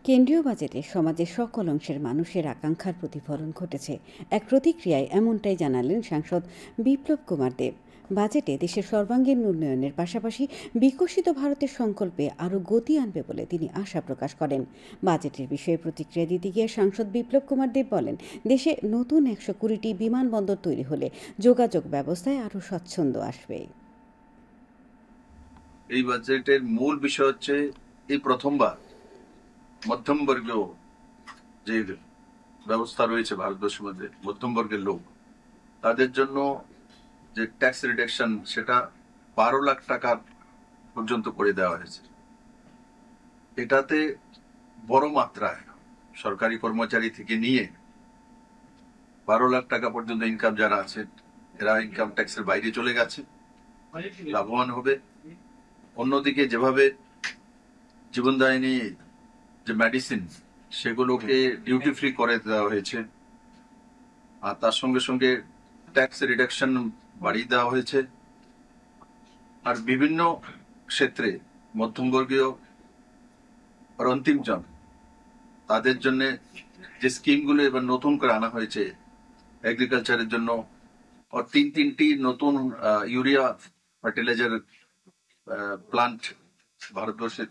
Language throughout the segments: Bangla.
কেন্দ্রীয় বাজেটে সমাজের সকল অংশের মানুষের আকাঙ্ক্ষার প্রতিফলন ঘটেছে। এক প্রতিক্রিয়ায় এমনটাই জানালেন সাংসদ বিপ্লব কুমার দেব। বাজেটে দেশের সর্বাঙ্গীন উন্নয়নের পাশাপাশি বিকশিত ভারতের সংকল্পে আরও গতি আনবে বলে তিনি আশা প্রকাশ করেন। বাজেটের বিষয়ে প্রতিক্রিয়া দিতে গিয়ে সাংসদ বিপ্লব কুমার দেব বলেন, দেশে নতুন 120টি বিমানবন্দর তৈরি হলে যোগাযোগ ব্যবস্থায় আরও স্বচ্ছন্দ আসবে। এই বাজেটের মূল বিষয় হচ্ছে এই প্রথমবার মধ্যমবর্গীয় যে ব্যবস্থা রয়েছে ভারতবর্ষের মধ্যে, মধ্যমবর্গের লোক তাদের জন্য যে ট্যাক্স রিডাকশন সেটা 12 লাখ টাকা পর্যন্ত করে দেওয়া হয়েছে। এটাতে বড় মাত্রায় সরকারি কর্মচারী থেকে নিয়ে 12 লাখ টাকা পর্যন্ত ইনকাম যারা আছে এরা ইনকাম ট্যাক্সের বাইরে চলে গেছে, লাভবান হবে। অন্যদিকে যেভাবে জীবনদায়িনী যে মেডিসিন সেগুলোকে ডিউটি ফ্রি করে দেওয়া হয়েছে, আর তার সঙ্গে সঙ্গে ট্যাক্স রিডাকশন বাড়িয়ে দেওয়া হয়েছে। আর বিভিন্ন ক্ষেত্রে মধ্যমবর্গীয় আর অন্তিমজন তাদের জন্য যে স্কিমগুলো এবার নতুন করে আনা হয়েছে এগ্রিকালচারের জন্য, তিনটি নতুন ইউরিয়া ফার্টিলাইজার প্লান্ট ভারতবর্ষের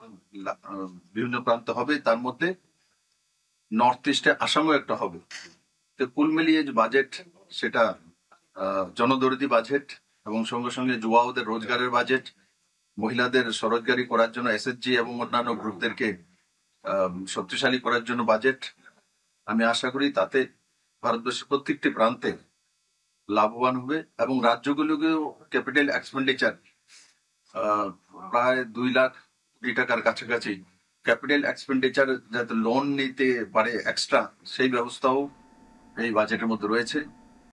বিভিন্ন প্রান্ত হবে, তার মধ্যে নর্থ ইস্টে আসামও একটা হবে। তো কুল মিলিয়ে যে বাজেট সেটা জনদরদি বাজেট এবং সঙ্গে সঙ্গে যুবাদের রোজগারের বাজেট, মহিলাদের স্বরোজগারি করার জন্য এসএসজি এবং অন্যান্য গ্রুপদেরকে শক্তিশালী করার জন্য বাজেট। আমি আশা করি তাতে ভারতবর্ষের প্রত্যেকটি প্রান্তে লাভবান হবে এবং রাজ্যগুলোকেও ক্যাপিটাল এক্সপেন্ডিচার প্রায় 2 লাখ কোটি টাকার কাছাকাছি ক্যাপিটাল এক্সপেন্ডিচার যাতে লোন নিতে পারে এক্সট্রা, সেই ব্যবস্থাও এই বাজেটের মধ্যে রয়েছে।